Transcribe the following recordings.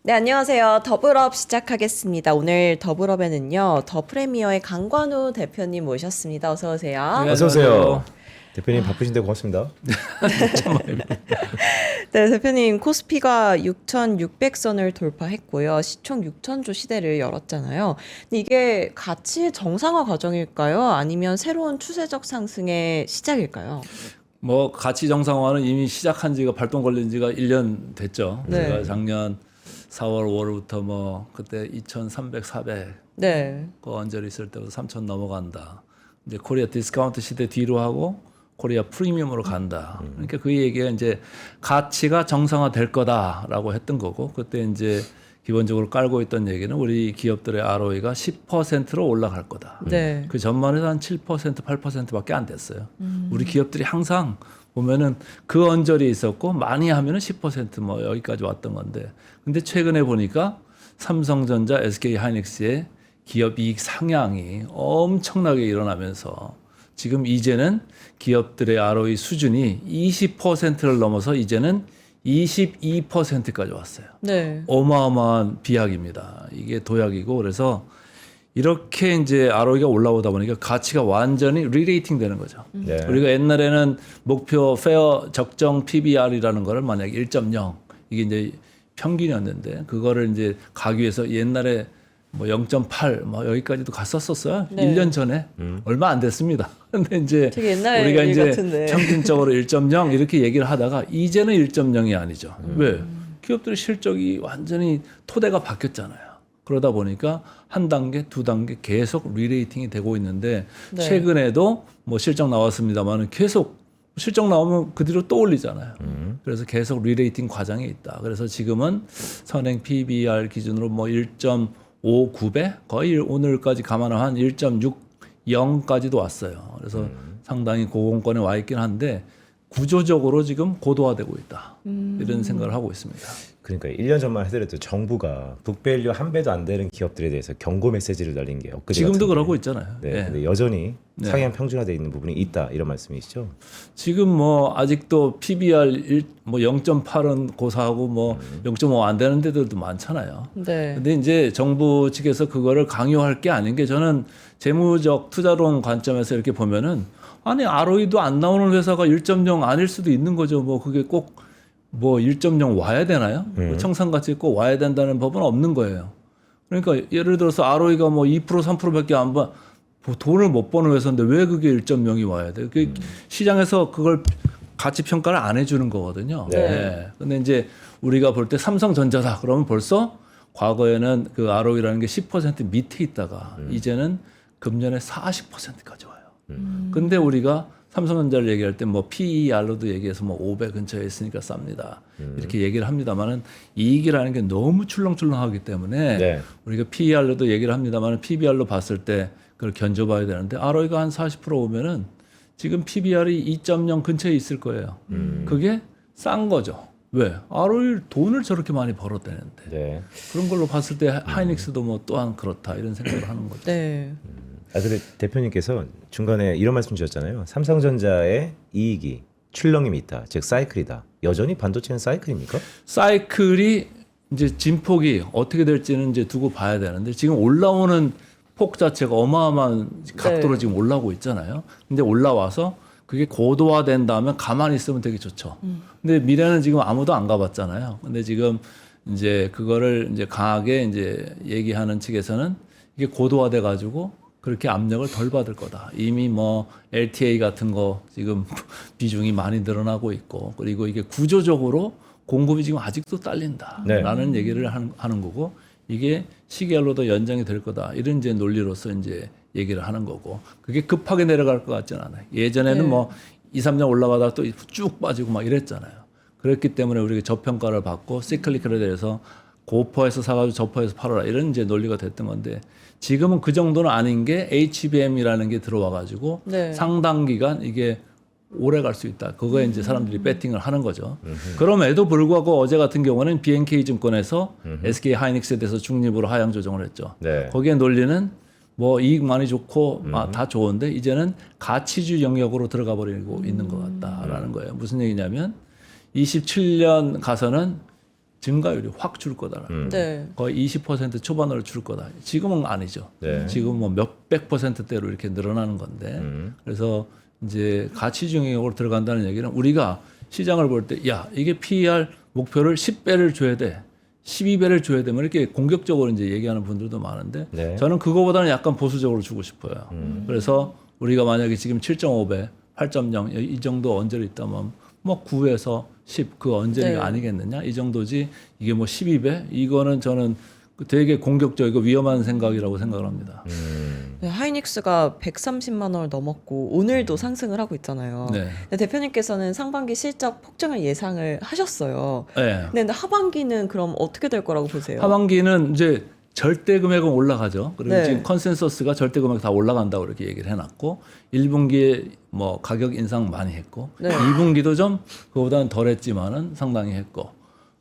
네, 안녕하세요. 더블업 시작하겠습니다. 오늘 더블업에는요, 더 프리미어의 강관우 대표님 모셨습니다. 어서 오세요. 네, 어서 오세요. 안녕하세요. 대표님 바쁘신데 고맙습니다. 네, 대표님 코스피가 6,600선을 돌파했고요. 시총 6,000조 시대를 열었잖아요. 근데 이게 가치의 정상화 과정일까요? 아니면 새로운 추세적 상승의 시작일까요? 뭐 가치 정상화는 이미 시작한 지가 발동 걸린 지가 1년 됐죠. 네. 제가 작년 4월 5월부터 뭐 그때 2,300, 400 네. 그 언저리 있을 때부터 3,000 넘어간다. 이제 코리아 디스카운트 시대 뒤로 하고 코리아 프리미엄으로 간다. 그러니까 그 얘기가 이제 가치가 정상화 될 거다라고 했던 거고 그때 이제 기본적으로 깔고 있던 얘기는 우리 기업들의 ROE가 10%로 올라갈 거다. 네. 그 전만 해도 한 7%, 8%밖에 안 됐어요. 우리 기업들이 항상 보면은 그 언저리에 있었고 많이 하면은 10%뭐 여기까지 왔던 건데. 근데 최근에 보니까 삼성전자, SK 하이닉스의 기업 이익 상향이 엄청나게 일어나면서 지금 이제는 기업들의 ROE 수준이 20%를 넘어서 이제는 22%까지 왔어요. 네. 어마어마한 비약입니다. 이게 도약이고 그래서 이렇게 이제 ROE가 올라오다 보니까 가치가 완전히 리레이팅 되는 거죠. 네. 우리가 옛날에는 목표 페어 적정 PBR이라는 거를 만약에 1.0 이게 이제 평균이었는데 그거를 이제 가기 위해서 옛날에 뭐 0.8 뭐 여기까지도 갔었었어요. 네. 1년 전에 얼마 안 됐습니다. 근데 이제 되게 옛날 우리가 일 이제 같은데. 평균적으로 1.0 이렇게 얘기를 하다가 이제는 1.0이 아니죠. 왜? 기업들의 실적이 완전히 토대가 바뀌었잖아요. 그러다 보니까 한 단계, 두 단계 계속 리레이팅이 되고 있는데 네. 최근에도 뭐 실적 나왔습니다만은 계속 실적 나오면 그 뒤로 또 올리잖아요. 그래서 계속 리레이팅 과정에 있다. 그래서 지금은 선행 PBR 기준으로 뭐 1.59배 거의 오늘까지 감안하면 한 1.60까지도 왔어요. 그래서 상당히 고공권에 와 있긴 한데 구조적으로 지금 고도화되고 있다. 이런 생각을 하고 있습니다. 그러니까 1년 전만 하더라도 정부가 북밸류 한 배도 안 되는 기업들에 대해서 경고 메시지를 날린 게 엊그제 지금도 같은데. 그러고 있잖아요. 네. 예. 근데 여전히 네. 상향 평준화되어 있는 부분이 있다 이런 말씀이시죠? 지금 뭐 아직도 PBR 뭐 0.8은 고사하고 뭐 0.5 안 되는 데들도 많잖아요. 네. 근데 이제 정부 측에서 그거를 강요할 게 아닌 게 저는 재무적 투자론 관점에서 이렇게 보면은 아니 ROE도 안 나오는 회사가 1.0 아닐 수도 있는 거죠. 뭐 그게 꼭 뭐 1.0 와야 되나요? 뭐 청산가치 꼭 와야 된다는 법은 없는 거예요. 그러니까 예를 들어서 ROE가 뭐 2% 3%밖에 안 봐. 뭐 돈을 못 버는 회사인데 왜 그게 1.0이 와야 돼? 그게 시장에서 그걸 가치 평가를 안 해주는 거거든요. 네. 네. 근데 이제 우리가 볼 때 삼성전자다 그러면 벌써 과거에는 그 ROE라는 게 10% 밑에 있다가 이제는 금년에 40%까지 와요. 근데 우리가 삼성전자를 얘기할 때 뭐 PER로도 얘기해서 뭐 500 근처에 있으니까 쌉니다. 이렇게 얘기를 합니다만은 이익이라는 게 너무 출렁출렁하기 때문에 네. 우리가 PER로도 얘기를 합니다만은 PBR로 봤을 때 그걸 견줘봐야 되는데 ROE가 한 40% 오면은 지금 PBR이 2.0 근처에 있을 거예요. 그게 싼 거죠. 왜? ROE 돈을 저렇게 많이 벌었다는데. 네. 그런 걸로 봤을 때 하이닉스도 뭐 또한 그렇다 이런 생각을 하는 거죠. 네. 아 근데 대표님께서 중간에 이런 말씀 주셨잖아요. 삼성전자의 이익이 출렁임이 있다. 즉 사이클이다. 여전히 반도체는 사이클입니까? 사이클이 이제 진폭이 어떻게 될지는 이제 두고 봐야 되는데 지금 올라오는 폭 자체가 어마어마한 각도로 네. 지금 올라오고 있잖아요. 근데 올라와서 그게 고도화된 다음에 가만히 있으면 되게 좋죠. 근데 미래는 지금 아무도 안 가봤잖아요. 근데 지금 이제 그거를 이제 강하게 이제 얘기하는 측에서는 이게 고도화돼 가지고 그렇게 압력을 덜 받을 거다. 이미 뭐 LTA 같은 거 지금 비중이 많이 늘어나고 있고 그리고 이게 구조적으로 공급이 지금 아직도 딸린다라는 얘기를 하는 거고 이게 시계열로도 연장이 될 거다. 이런 이제 논리로서 이제 얘기를 하는 거고 그게 급하게 내려갈 것 같지는 않아요. 예전에는 네. 뭐 2, 3년 올라가다가 또 쭉 빠지고 막 이랬잖아요. 그렇기 때문에 우리가 저평가를 받고 시클리컬에 대해서 고퍼에서 사가지고 저퍼에서 팔아라 이런 이제 논리가 됐던 건데 지금은 그 정도는 아닌 게 HBM이라는 게 들어와가지고 네. 상당 기간 이게 오래 갈 수 있다. 그거에 이제 사람들이 배팅을 하는 거죠. 그럼에도 불구하고 어제 같은 경우는 BNK 증권에서 SK 하이닉스에 대해서 중립으로 하향 조정을 했죠. 네. 거기에 논리는 뭐 이익 많이 좋고 다 좋은데 이제는 가치주 영역으로 들어가 버리고 있는 것 같다라는 거예요. 무슨 얘기냐면 27년 가서는 증가율이 확 줄 거다. 네. 거의 20% 초반으로 줄 거다. 지금은 아니죠. 네. 지금 뭐 몇백 %대로 이렇게 늘어나는 건데. 그래서 이제 가치 중용으로 들어간다는 얘기는 우리가 시장을 볼 때 야, 이게 PER 목표를 10배를 줘야 돼. 12배를 줘야 되면 이렇게 공격적으로 이제 얘기하는 분들도 많은데 네. 저는 그거보다는 약간 보수적으로 주고 싶어요. 그래서 우리가 만약에 지금 7.5배, 8.0 이 정도 언저리 있다면 뭐 9에서 10 그 언저리가 네. 아니겠느냐 이 정도지 이게 뭐 12배 이거는 저는 되게 공격적이고 위험한 생각이라고 생각을 합니다. 네, 하이닉스가 130만 원을 넘었고 오늘도 상승을 하고 있잖아요. 네. 근데 대표님께서는 상반기 실적 폭증을 예상을 하셨어요. 네. 근데 하반기는 그럼 어떻게 될 거라고 보세요? 하반기는 이제 절대 금액은 올라가죠. 그리고 네. 지금 컨센서스가 절대 금액 다 올라간다고 이렇게 얘기를 해놨고 1분기에 뭐 가격 인상 많이 했고 네. 2분기도 좀 그거보다는 덜했지만은 상당히 했고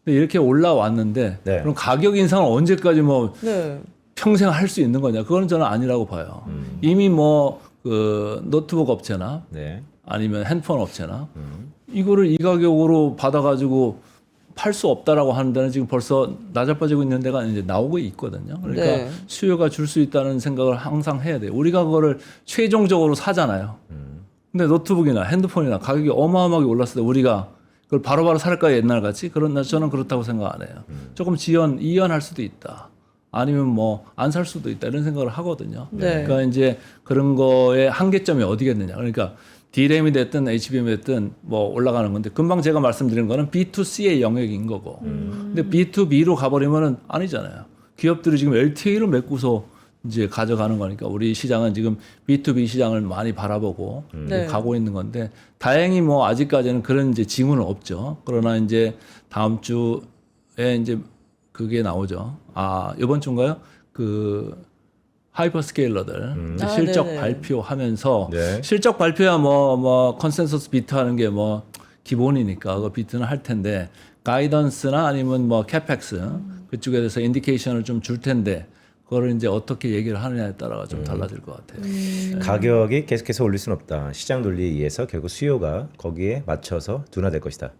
근데 이렇게 올라왔는데 네. 그럼 가격 인상을 언제까지 뭐 네. 평생 할 수 있는 거냐? 그거는 저는 아니라고 봐요. 이미 뭐 그 노트북 업체나 네. 아니면 핸드폰 업체나 이거를 이 가격으로 받아가지고 팔 수 없다라고 하는 데는 지금 벌써 낮아빠지고 있는 데가 이제 나오고 있거든요. 그러니까 네. 수요가 줄 수 있다는 생각을 항상 해야 돼요. 우리가 그거를 최종적으로 사잖아요. 근데 노트북이나 핸드폰이나 가격이 어마어마하게 올랐을 때 우리가 그걸 바로바로 살까요? 옛날 같이? 저는 그렇다고 생각 안 해요. 조금 이연할 수도 있다. 아니면 뭐 안 살 수도 있다. 이런 생각을 하거든요. 네. 그러니까 이제 그런 거의 한계점이 어디겠느냐. 그러니까 D램이 됐든 HBM이 됐든 뭐 올라가는 건데 금방 제가 말씀드린 거는 B2C의 영역인 거고. 근데 B2B로 가버리면은 아니잖아요. 기업들이 지금 LTA를 맺고서 이제 가져가는 거니까 우리 시장은 지금 B2B 시장을 많이 바라보고 네. 가고 있는 건데 다행히 뭐 아직까지는 그런 이제 징후는 없죠. 그러나 이제 다음 주에 이제 그게 나오죠. 아, 이번 주인가요? 그 하이퍼스케일러들 이제 아, 실적 네네. 발표하면서 네. 실적 발표야 뭐 컨센서스 비트 하는 게 뭐 기본이니까 그 비트는 할 텐데 가이던스나 아니면 뭐 캐펙스 그쪽에 대해서 인디케이션을 좀 줄 텐데 그거를 이제 어떻게 얘기를 하느냐에 따라가 좀 달라질 것 같아요. 가격이 계속해서 올릴 수는 없다. 시장 논리에 의해서 결국 수요가 거기에 맞춰서 둔화될 것이다.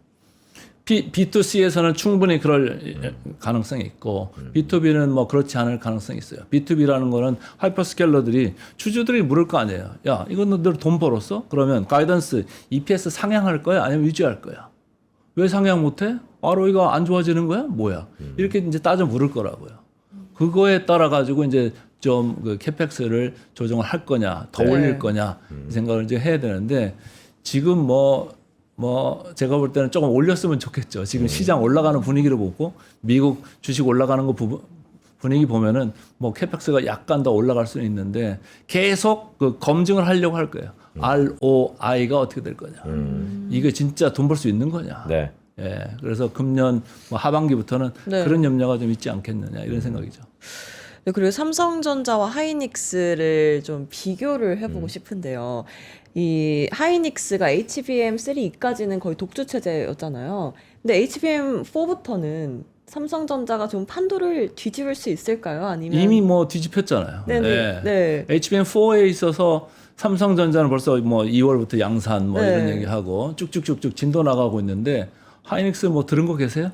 B2C에서는 충분히 그럴 가능성이 있고 B2B는 뭐 그렇지 않을 가능성이 있어요. B2B라는 거는 하이퍼스케일러들이 주주들이 물을 거 아니에요. 야, 이거 너들 돈 벌었어? 그러면 가이던스 EPS 상향할 거야? 아니면 유지할 거야? 왜 상향 못해? ROE가 안 좋아지는 거야? 뭐야? 이렇게 이제 따져 물을 거라고요. 그거에 따라 가지고 이제 좀 그 캐펙스를 조정을 할 거냐, 더 네. 올릴 거냐 이 생각을 이제 해야 되는데 지금 뭐 제가 볼 때는 조금 올렸으면 좋겠죠. 지금 시장 올라가는 분위기를 보고 미국 주식 올라가는 거 분위기 보면은 뭐 캐펙스가 약간 더 올라갈 수는 있는데 계속 그 검증을 하려고 할 거예요. ROI가 어떻게 될 거냐. 이게 진짜 돈 벌 수 있는 거냐. 네. 예. 그래서 금년 뭐 하반기부터는 네. 그런 염려가 좀 있지 않겠느냐 이런 생각이죠. 네, 그리고 삼성전자와 하이닉스를 좀 비교를 해보고 싶은데요. 이 하이닉스가 HBM3E까지는 거의 독주 체제였잖아요. 근데 HBM4부터는 삼성전자가 좀 판도를 뒤집을 수 있을까요? 아니면 이미 뭐 뒤집혔잖아요. 네네. 예. 네. HBM4에 있어서 삼성전자는 벌써 뭐 2월부터 양산 뭐 이런 네. 얘기하고 쭉쭉쭉쭉 진도 나가고 있는데 하이닉스 뭐 들은 거 계세요?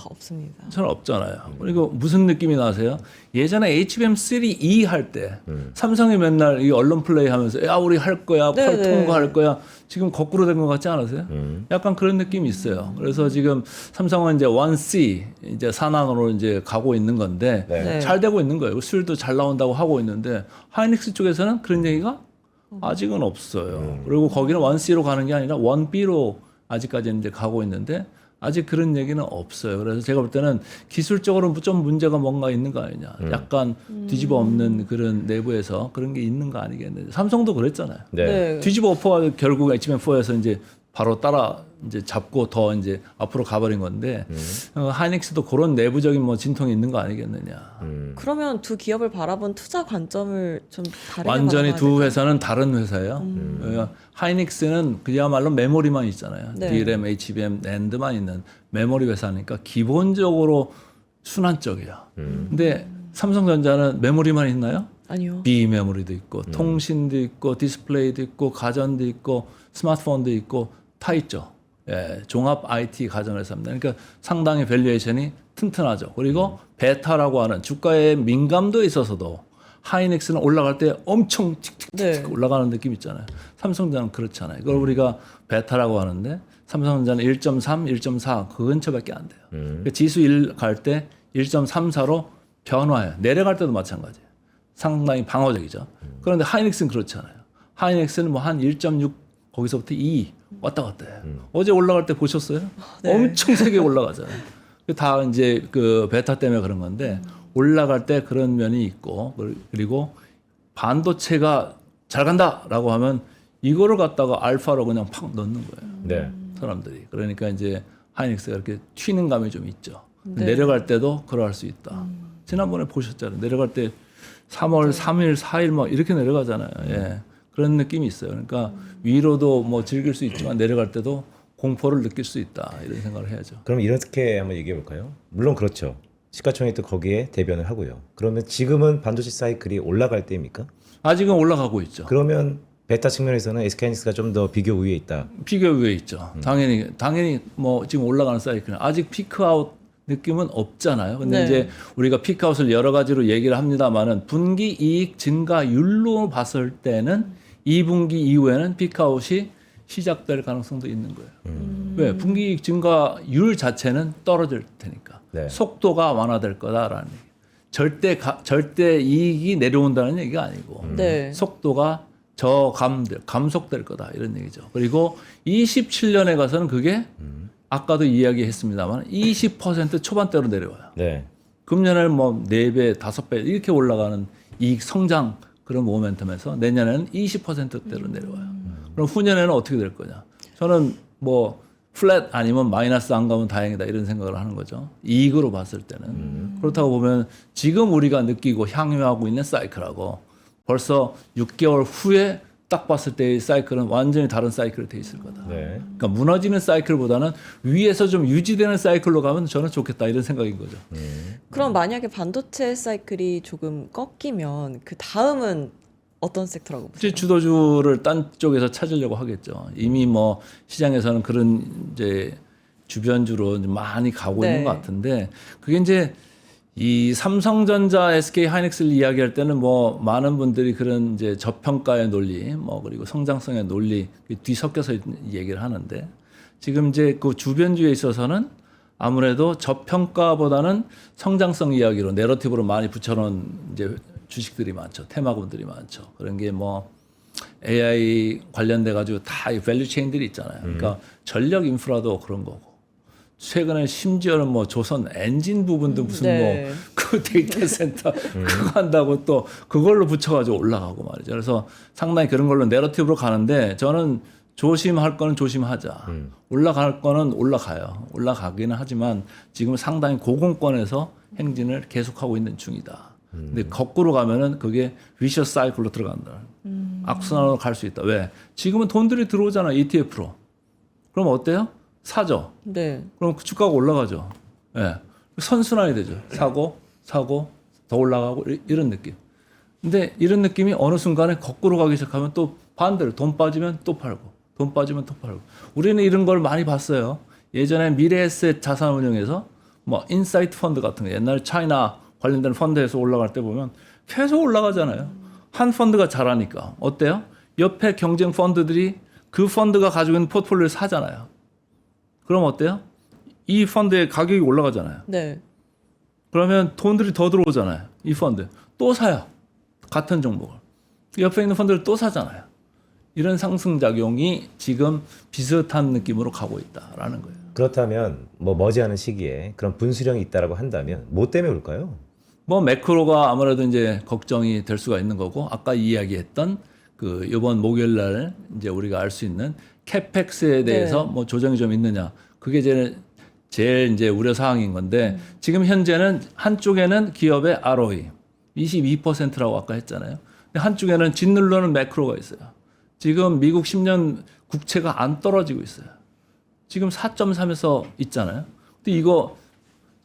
없습니다. 저는 없잖아요. 그리고 무슨 느낌이 나세요? 예전에 HBM3E 할 때 삼성이 맨날 이 언론 플레이 하면서 야 우리 할 거야, 네, 펄 네. 통과할 거야. 지금 거꾸로 된 것 같지 않으세요? 약간 그런 느낌이 있어요. 그래서 지금 삼성은 이제 1C 이제 산안으로 이제 가고 있는 건데 네. 네. 잘 되고 있는 거예요. 수율도 잘 나온다고 하고 있는데 하이닉스 쪽에서는 그런 얘기가 아직은 없어요. 그리고 거기는 1C로 가는 게 아니라 1B로 아직까지는 이제 가고 있는데 아직 그런 얘기는 없어요. 그래서 제가 볼 때는 기술적으로 좀 문제가 뭔가 있는 거 아니냐. 약간 뒤집어 엎는 그런 내부에서 그런 게 있는 거 아니겠는데. 삼성도 그랬잖아요. 네. 네. 뒤집어 엎어가 결국 HBM4에서 이제 바로 따라 이제 잡고 더 이제 앞으로 가버린 건데 하이닉스도 그런 내부적인 뭐 진통이 있는 거 아니겠느냐. 그러면 두 기업을 바라본 투자 관점을 좀 다르게 완전히 바라봐야 두 될까요? 회사는 다른 회사예요. 하이닉스는 그야말로 메모리만 있잖아요. 네. DRAM, HBM, NAND만 있는 메모리 회사니까 기본적으로 순환적이야. 근데 삼성전자는 메모리만 있나요? 아니요. B 메모리도 있고 통신도 있고 디스플레이도 있고 가전도 있고 스마트폰도 있고 다 있죠. 예, 종합 IT 가전회사입니다. 그러니까 상당히 밸류에이션이 튼튼하죠. 그리고 베타라고 하는 주가의 민감도에 있어서도 하이닉스는 올라갈 때 엄청 틱틱틱 네. 올라가는 느낌 있잖아요. 삼성전자는 그렇지 않아요. 이걸 우리가 베타라고 하는데 삼성전자는 1.3, 1.4 그 근처밖에 안 돼요. 그러니까 지수 1 갈 때 1.34로 변화해요. 내려갈 때도 마찬가지예요. 상당히 방어적이죠. 그런데 하이닉스는 그렇지 않아요. 하이닉스는 뭐 한 1.6 거기서부터 2 왔다 갔다 해요. 어제 올라갈 때 보셨어요? 네. 엄청 세게 올라가잖아요. 다 이제 그 베타 때문에 그런 건데 올라갈 때 그런 면이 있고 그리고 반도체가 잘 간다라고 하면 이거를 갖다가 알파로 그냥 팍 넣는 거예요. 네. 사람들이. 그러니까 이제 하이닉스가 이렇게 튀는 감이 좀 있죠. 네. 내려갈 때도 그러할 수 있다. 지난번에 보셨잖아요. 내려갈 때 3월 3일, 4일 뭐 이렇게 내려가잖아요. 예. 그런 느낌이 있어요. 그러니까 위로도 뭐 즐길 수 있지만 내려갈 때도 공포를 느낄 수 있다. 이런 생각을 해야죠. 그럼 이렇게 한번 얘기해 볼까요? 물론 그렇죠. 시가총액도 거기에 대변을 하고요. 그러면 지금은 반도체 사이클이 올라갈 때입니까? 아직은 올라가고 있죠. 그러면 베타 측면에서는 SK하이닉스가 좀 더 비교 우위에 있다. 비교 위에 있죠. 당연히 뭐 지금 올라가는 사이클은 아직 피크아웃 느낌은 없잖아요. 근데 네. 이제 우리가 피크아웃을 여러 가지로 얘기를 합니다만은 분기 이익 증가율로 봤을 때는 2분기 이후에는 피크아웃이 시작될 가능성도 있는 거예요. 왜? 분기 이익 증가율 자체는 떨어질 테니까. 네. 속도가 완화될 거다라는 얘기. 절대 이익이 내려온다는 얘기가 아니고 네. 속도가 감속될 거다 이런 얘기죠. 그리고 27년에 가서는 그게 아까도 이야기했습니다만 20% 초반대로 내려와요. 네. 금년에는 뭐 4배, 5배 이렇게 올라가는 이익 성장 그런 모멘텀에서 내년에는 20%대로 내려와요. 그럼 후년에는 어떻게 될 거냐? 저는 뭐 플랫 아니면 마이너스 안 가면 다행이다 이런 생각을 하는 거죠. 이익으로 봤을 때는. 그렇다고 보면 지금 우리가 느끼고 향유하고 있는 사이클하고 벌써 6개월 후에 딱 봤을 때의 사이클은 완전히 다른 사이클이 돼 있을 거다. 네. 그러니까 무너지는 사이클보다는 위에서 좀 유지되는 사이클로 가면 저는 좋겠다 이런 생각인 거죠. 그럼 만약에 반도체 사이클이 조금 꺾이면 그 다음은 어떤 섹터라고 보세요? 이제 주도주를 딴 쪽에서 찾으려고 하겠죠. 이미 뭐 시장에서는 그런 이제 주변주로 이제 많이 가고 네. 있는 것 같은데 그게 이제 이 삼성전자, SK 하이닉스를 이야기할 때는 뭐 많은 분들이 그런 이제 저평가의 논리, 뭐 그리고 성장성의 논리 뒤섞여서 얘기를 하는데 지금 이제 그 주변주에 있어서는 아무래도 저평가보다는 성장성 이야기로 내러티브로 많이 붙여놓은 이제 주식들이 많죠. 테마군들이 많죠. 그런 게 뭐 AI 관련돼 가지고 다 이 밸류 체인들이 있잖아요. 그러니까 전력 인프라도 그런 거고. 최근에 심지어는 뭐 조선 엔진 부분도 무슨 네. 뭐 그 데이터 센터 그거 한다고 또 그걸로 붙여가지고 올라가고 말이죠. 그래서 상당히 그런 걸로 내러티브로 가는데 저는 조심할 거는 조심하자. 올라갈 거는 올라가요. 올라가기는 하지만 지금 상당히 고공권에서 행진을 계속하고 있는 중이다. 근데 거꾸로 가면은 그게 위셔스 사이클로 들어간다. 악순환으로 갈 수 있다. 왜? 지금은 돈들이 들어오잖아. ETF로. 그럼 어때요? 사죠. 네. 그럼 그 주가가 올라가죠. 예. 네. 선순환이 되죠. 사고, 더 올라가고 이런 느낌. 근데 이런 느낌이 어느 순간에 거꾸로 가기 시작하면 또 반대로 돈 빠지면 또 팔고, 돈 빠지면 또 팔고. 우리는 이런 걸 많이 봤어요. 예전에 미래에셋 자산운용에서 뭐 인사이트 펀드 같은 거 옛날 차이나 관련된 펀드에서 올라갈 때 보면 계속 올라가잖아요. 한 펀드가 잘하니까 어때요? 옆에 경쟁 펀드들이 그 펀드가 가지고 있는 포트폴리오를 사잖아요. 그럼 어때요? 이 펀드의 가격이 올라가잖아요. 네. 그러면 돈들이 더 들어오잖아요. 이 펀드 또 사요. 같은 종목을 옆에 있는 펀드를 또 사잖아요. 이런 상승작용이 지금 비슷한 느낌으로 가고 있다라는 거예요. 그렇다면 뭐 머지않은 시기에 그런 분수령이 있다라고 한다면 뭐 때문에 올까요? 뭐 매크로가 아무래도 이제 걱정이 될 수가 있는 거고 아까 이야기했던 그 이번 목요일 날 이제 우리가 알 수 있는 캐펙스에 대해서 네. 뭐 조정이 좀 있느냐 그게 제일 이제 우려 사항인 건데 지금 현재는 한쪽에는 기업의 ROE 22%라고 아까 했잖아요. 근데 한쪽에는 짓누르는 매크로가 있어요. 지금 미국 10년 국채가 안 떨어지고 있어요. 지금 4.3에서 있잖아요. 근데 이거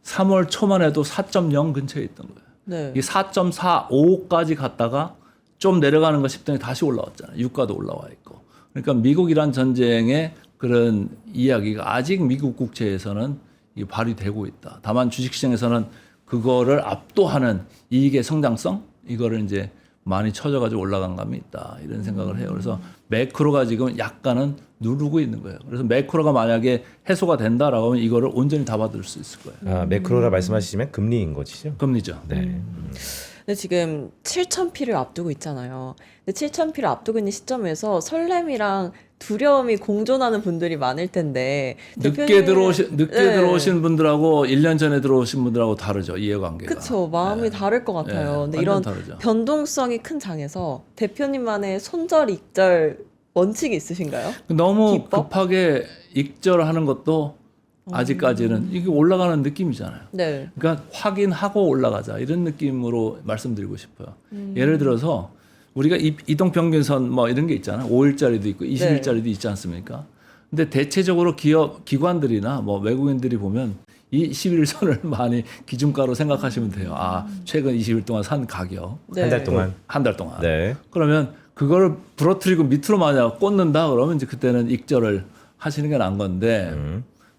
3월 초만 해도 4.0 근처에 있던 거예요. 네. 이게 4.45까지 갔다가 좀 내려가는 거 싶더니 다시 올라왔잖아요. 유가도 올라와 있고. 그러니까 미국 이란 전쟁의 그런 이야기가 아직 미국 국채에서는 이 발휘되고 있다. 다만 주식시장에서는 그거를 압도하는 이익의 성장성 이거를 이제 많이 쳐져가지고 올라간 감이 있다 이런 생각을 해요. 그래서 매크로가 지금 약간은 누르고 있는 거예요. 그래서 매크로가 만약에 해소가 된다라고 하면 이거를 온전히 다 받을 수 있을 거예요. 매크로라 말씀하시면 금리인 것이죠. 금리죠. 네. 근데 지금 7,000피를 앞두고 있잖아요. 근데 7,000피를 앞두고 있는 시점에서 설렘이랑 두려움이 공존하는 분들이 많을 텐데 늦게 대표님은- 네. 들어오신 분들하고 1년 전에 들어오신 분들하고 다르죠. 이해관계가. 그쵸, 마음이 다를 것 같아요. 근데 완전 이런 다르죠. 변동성이 큰 장에서 대표님만의 손절 익절 원칙이 있으신가요? 너무 기법? 급하게 익절하는 것도 아직까지는 이게 올라가는 느낌이잖아요. 네. 그러니까 확인하고 올라가자 이런 느낌으로 말씀드리고 싶어요. 예를 들어서 우리가 이동평균선 뭐 이런 게 있잖아요. 5일짜리도 있고 20일짜리도 있지 않습니까? 근데 대체적으로 기관들이나 뭐 외국인들이 보면 이 21선을 많이 기준가로 생각하시면 돼요. 아, 최근 20일 동안 산 가격. 네. 한 달 동안. 한 달 동안. 네. 그러면 그걸 부러뜨리고 밑으로 만약 꽂는다 그러면 이제 그때는 익절을 하시는 게 나은 건데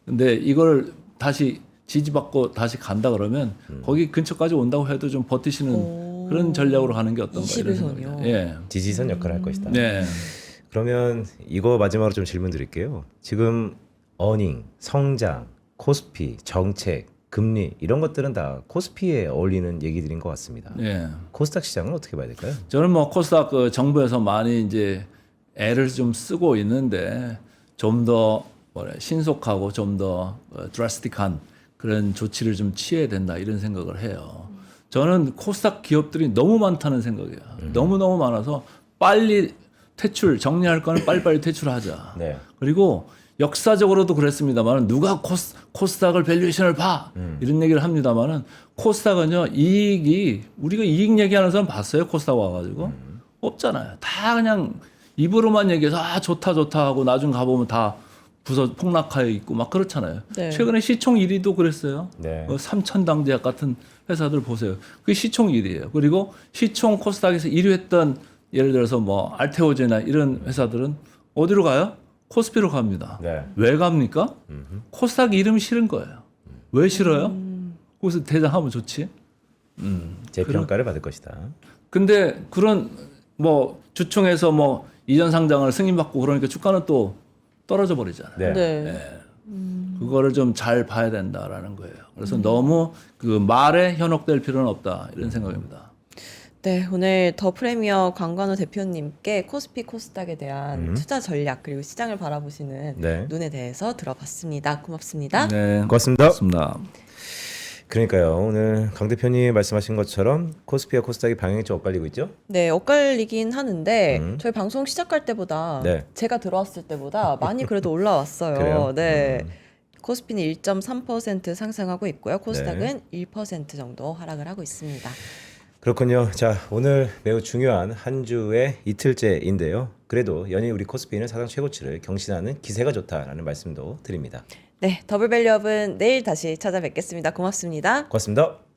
근데 이걸 다시 지지받고 다시 간다 그러면 거기 근처까지 온다고 해도 좀 버티시는 그런 전략으로 가는 게 어떤가 이런 21선이요? 생각입니다. 예. 지지선 역할을 할 것이다. 네. 그러면 이거 마지막으로 좀 질문 드릴게요. 지금 어닝, 성장, 코스피, 정책, 금리 이런 것들은 다 코스피에 어울리는 얘기들인 것 같습니다. 예. 코스닥 시장은 어떻게 봐야 될까요? 저는 뭐 코스닥 그 정부에서 많이 이제 애를 좀 쓰고 있는데 좀 더 신속하고 좀 더 드라스틱한 그런 조치를 좀 취해야 된다 이런 생각을 해요. 저는 코스닥 기업들이 너무 많다는 생각이에요. 너무너무 많아서 빨리 퇴출 정리할 거는 빨리빨리 퇴출하자. 네. 그리고 역사적으로도 그랬습니다만 누가 코스닥을 밸류에이션을 봐 이런 얘기를 합니다만은 코스닥은요 이익이 우리가 이익 얘기하는 사람 봤어요? 코스닥 와가지고 없잖아요. 다 그냥 입으로만 얘기해서 아 좋다 하고 나중 가보면 다 폭락하여 있고 막 그렇잖아요. 네. 최근에 시총 1위도 그랬어요. 네. 삼천당제약 같은 회사들 보세요. 그게 시총 1위예요. 그리고 시총 코스닥에서 1위 했던 예를 들어서 뭐 알테오제나 이런 회사들은 어디로 가요? 코스피로 갑니다. 네. 왜 갑니까? 코스닥 이름이 싫은 거예요. 왜 싫어요? 거기서 대장하면 좋지. 재평가를 받을 것이다. 근데 그런 뭐 주총에서 뭐 이전 상장을 승인받고 그러니까 주가는 또 떨어져 버리잖아요. 네. 네. 그거를 좀 잘 봐야 된다라는 거예요. 그래서 너무 그 말에 현혹될 필요는 없다 이런 생각입니다. 네, 오늘 더 프리미어 강관우 대표님께 코스피 코스닥에 대한 투자 전략 그리고 시장을 바라보시는 네. 눈에 대해서 들어봤습니다. 고맙습니다. 네, 고맙습니다. 고맙습니다. 그러니까요. 오늘 강 대표님 말씀하신 것처럼 코스피와 코스닥이 방향이 좀 엇갈리고 있죠? 네, 엇갈리긴 하는데 저희 방송 시작할 때보다 네. 제가 들어왔을 때보다 많이 그래도 올라왔어요. 그래요? 네. 코스피는 1.3% 상승하고 있고요. 코스닥은 1% 정도 하락을 하고 있습니다. 그렇군요. 자, 오늘 매우 중요한 한 주의 이틀째인데요. 그래도 연일 우리 코스피는 사상 최고치를 경신하는 기세가 좋다라는 말씀도 드립니다. 네, 더블 밸류업은 내일 다시 찾아뵙겠습니다. 고맙습니다. 고맙습니다.